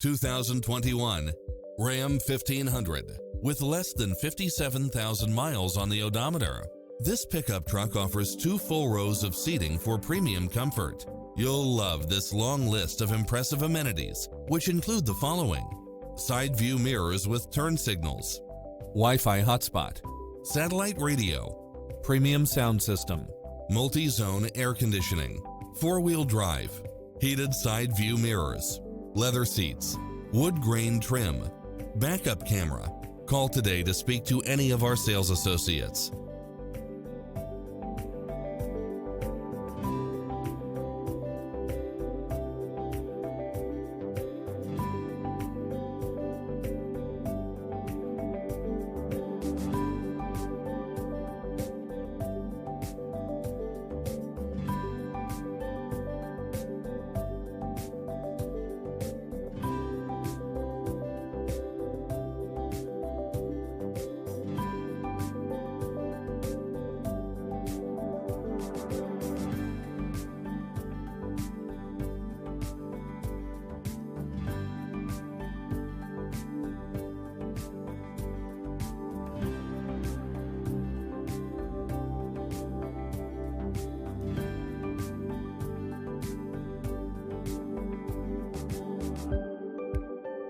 2021 Ram 1500 with less than 57,000 miles on the odometer. This pickup truck offers 2 full rows of seating for premium comfort. You'll love this long list of impressive amenities, which include the following: side view mirrors with turn signals, Wi-Fi hotspot, satellite radio, premium sound system, multi-zone air conditioning, 4-wheel drive, heated side view mirrors, leather seats, wood grain trim, backup camera. Call today to speak to any of our sales associates.